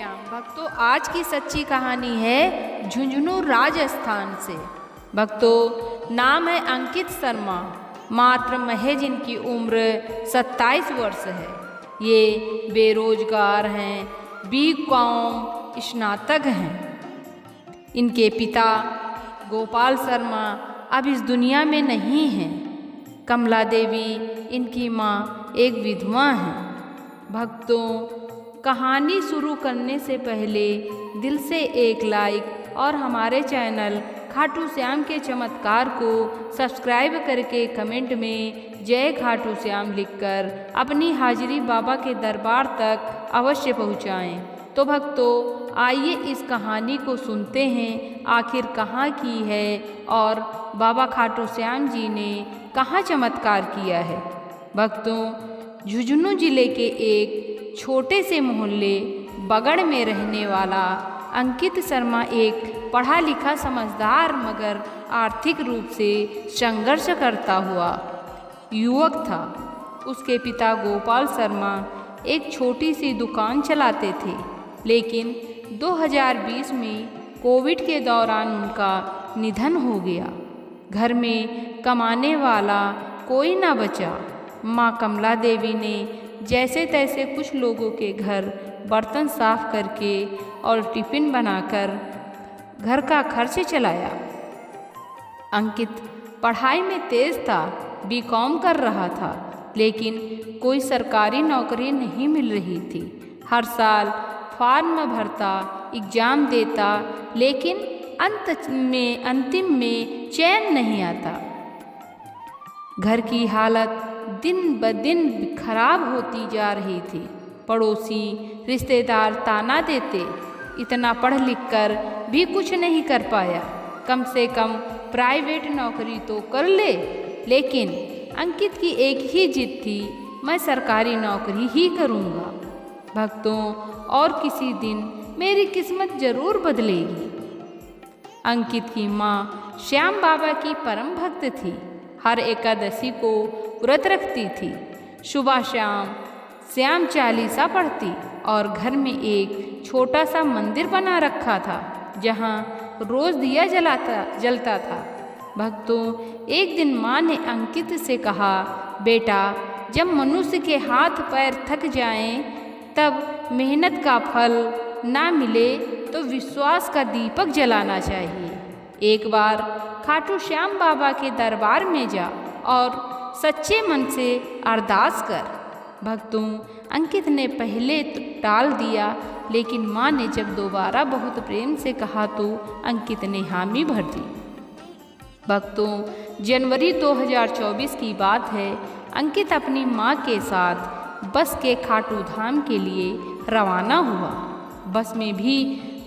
श्याम भक्तों, आज की सच्ची कहानी है झुंझुनू राजस्थान से। भक्तों, नाम है अंकित शर्मा। मात्र महज इनकी उम्र 27 वर्ष है। ये बेरोजगार हैं, बीकॉम स्नातक हैं। इनके पिता गोपाल शर्मा अब इस दुनिया में नहीं हैं। कमला देवी इनकी माँ एक विधवा हैं। भक्तों, कहानी शुरू करने से पहले दिल से एक लाइक और हमारे चैनल खाटू श्याम के चमत्कार को सब्सक्राइब करके कमेंट में जय खाटू श्याम लिखकर अपनी हाजिरी बाबा के दरबार तक अवश्य पहुँचाएँ। तो भक्तों, आइए इस कहानी को सुनते हैं, आखिर कहाँ की है और बाबा खाटू श्याम जी ने कहाँ चमत्कार किया है। भक्तों, झुंझुनू जिले के एक छोटे से मोहल्ले बगड़ में रहने वाला अंकित शर्मा एक पढ़ा लिखा, समझदार मगर आर्थिक रूप से संघर्ष करता हुआ युवक था। उसके पिता गोपाल शर्मा एक छोटी सी दुकान चलाते थे, लेकिन 2020 में कोविड के दौरान उनका निधन हो गया। घर में कमाने वाला कोई ना बचा। माँ कमला देवी ने जैसे तैसे कुछ लोगों के घर बर्तन साफ करके और टिफ़िन बनाकर घर का खर्च चलाया। अंकित पढ़ाई में तेज था, बीकॉम कर रहा था, लेकिन कोई सरकारी नौकरी नहीं मिल रही थी। हर साल फॉर्म भरता, एग्ज़ाम देता, लेकिन अंतिम में चैन नहीं आता। घर की हालत दिन ब दिन खराब होती जा रही थी। पड़ोसी रिश्तेदार ताना देते, इतना पढ़ लिख कर भी कुछ नहीं कर पाया, कम से कम प्राइवेट नौकरी तो कर ले। लेकिन अंकित की एक ही जिद थी, मैं सरकारी नौकरी ही करूँगा। भक्तों, और किसी दिन मेरी किस्मत ज़रूर बदलेगी। अंकित की माँ श्याम बाबा की परम भक्त थी। हर एकादशी को व्रत रखती थी। सुबह शाम श्याम चालीसा पढ़ती और घर में एक छोटा सा मंदिर बना रखा था, जहाँ रोज़ दिया जलता था। भक्तों, एक दिन माँ ने अंकित से कहा, बेटा, जब मनुष्य के हाथ पैर थक जाएं, तब मेहनत का फल ना मिले तो विश्वास का दीपक जलाना चाहिए। एक बार खाटू श्याम बाबा के दरबार में जा और सच्चे मन से अरदास कर। भक्तों, अंकित ने पहले तो टाल दिया, लेकिन माँ ने जब दोबारा बहुत प्रेम से कहा तो अंकित ने हामी भर दी। भक्तों, जनवरी 2024 की बात है। अंकित अपनी माँ के साथ बस के खाटू धाम के लिए रवाना हुआ। बस में भी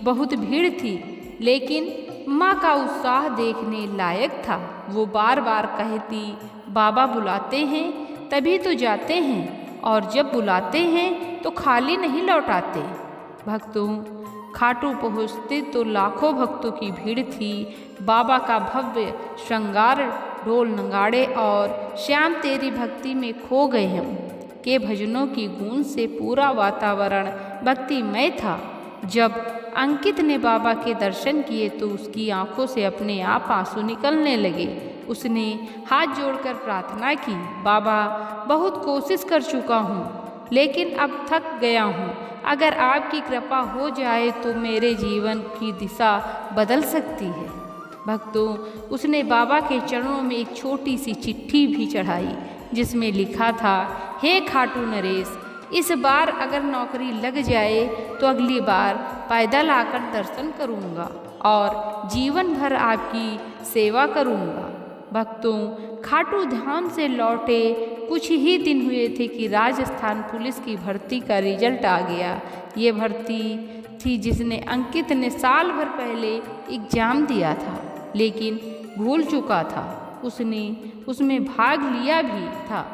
बहुत भीड़ थी, लेकिन माँ का उत्साह देखने लायक था। वो बार बार कहती, बाबा बुलाते हैं तभी तो जाते हैं, और जब बुलाते हैं तो खाली नहीं लौटाते। भक्तों, खाटू पहुँचते तो लाखों भक्तों की भीड़ थी। बाबा का भव्य श्रृंगार, ढोल नगाड़े और श्याम तेरी भक्ति में खो गए हम के भजनों की गूंज से पूरा वातावरण भक्तिमय था। जब अंकित ने बाबा के दर्शन किए तो उसकी आंखों से अपने आप आंसू निकलने लगे। उसने हाथ जोड़कर प्रार्थना की, बाबा, बहुत कोशिश कर चुका हूँ, लेकिन अब थक गया हूँ। अगर आपकी कृपा हो जाए तो मेरे जीवन की दिशा बदल सकती है। भक्तों, उसने बाबा के चरणों में एक छोटी सी चिट्ठी भी चढ़ाई, जिसमें लिखा था, हे खाटू नरेश, इस बार अगर नौकरी लग जाए तो अगली बार पैदल आकर दर्शन करूँगा और जीवन भर आपकी सेवा करूँगा। भक्तों, खाटू धाम से लौटे कुछ ही दिन हुए थे कि राजस्थान पुलिस की भर्ती का रिजल्ट आ गया। ये भर्ती थी जिसने अंकित ने साल भर पहले एग्ज़ाम दिया था, लेकिन भूल चुका था। उसने उसमें भाग लिया भी था,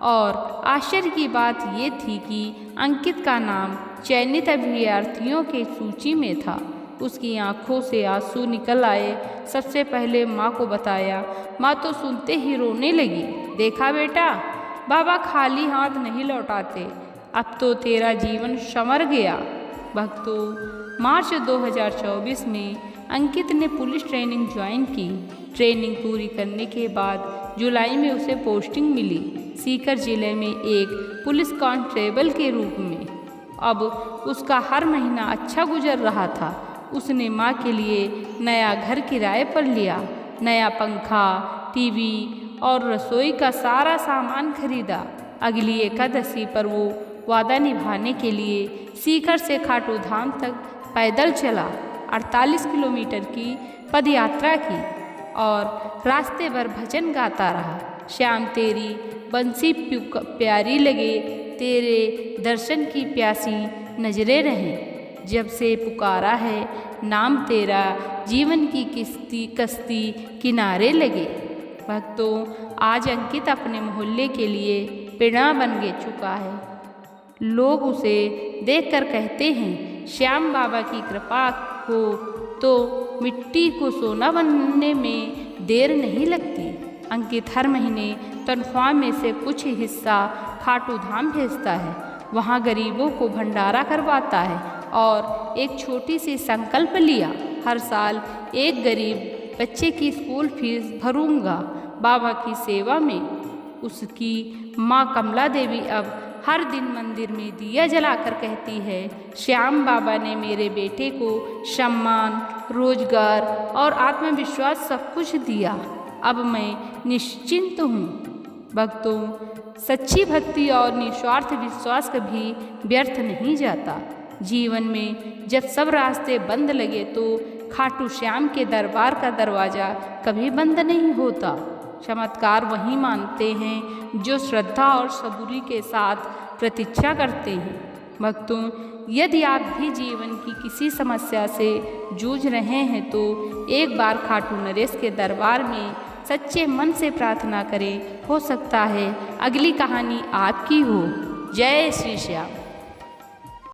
और आश्चर्य की बात ये थी कि अंकित का नाम चयनित अभ्यर्थियों के सूची में था। उसकी आंखों से आंसू निकल आए। सबसे पहले माँ को बताया। माँ तो सुनते ही रोने लगी। देखा बेटा, बाबा खाली हाथ नहीं लौटाते, अब तो तेरा जीवन संवर गया। भक्तों, मार्च 2024 में अंकित ने पुलिस ट्रेनिंग ज्वाइन की। ट्रेनिंग पूरी करने के बाद जुलाई में उसे पोस्टिंग मिली सीकर जिले में एक पुलिस कांस्टेबल के रूप में। अब उसका हर महीना अच्छा गुजर रहा था। उसने माँ के लिए नया घर किराए पर लिया, नया पंखा, टीवी और रसोई का सारा सामान खरीदा। अगली एकादशी पर वो वादा निभाने के लिए सीकर से खाटू धाम तक पैदल चला, 48 किलोमीटर की पदयात्रा की और रास्ते भर भजन गाता रहा। श्याम तेरी बंसी प्यारी लगे, तेरे दर्शन की प्यासी नजरें रहें। जब से पुकारा है नाम तेरा, जीवन की कश्ती किनारे लगे। भक्तों, आज अंकित अपने मोहल्ले के लिए प्रेरणा बन चुका है। लोग उसे देखकर कहते हैं, श्याम बाबा की कृपा हो तो मिट्टी को सोना बनने में देर नहीं लगती। अंकित हर महीने तनख्वाह में से कुछ हिस्सा खाटू धाम भेजता है। वहाँ गरीबों को भंडारा करवाता है और एक छोटी सी संकल्प लिया, हर साल एक गरीब बच्चे की स्कूल फीस भरूंगा बाबा की सेवा में। उसकी माँ कमला देवी अब हर दिन मंदिर में दिया जलाकर कहती है, श्याम बाबा ने मेरे बेटे को सम्मान, रोजगार और आत्मविश्वास सब कुछ दिया। अब मैं निश्चिंत हूँ। भक्तों, सच्ची भक्ति और निस्वार्थ विश्वास कभी व्यर्थ नहीं जाता। जीवन में जब सब रास्ते बंद लगे तो खाटू श्याम के दरबार का दरवाज़ा कभी बंद नहीं होता। चमत्कार वही मानते हैं जो श्रद्धा और सबूरी के साथ प्रतीक्षा करते हैं। भक्तों, यदि आप भी जीवन की किसी समस्या से जूझ रहे हैं तो एक बार खाटू नरेश के दरबार में सच्चे मन से प्रार्थना करें। हो सकता है अगली कहानी आपकी हो। जय श्री श्याम।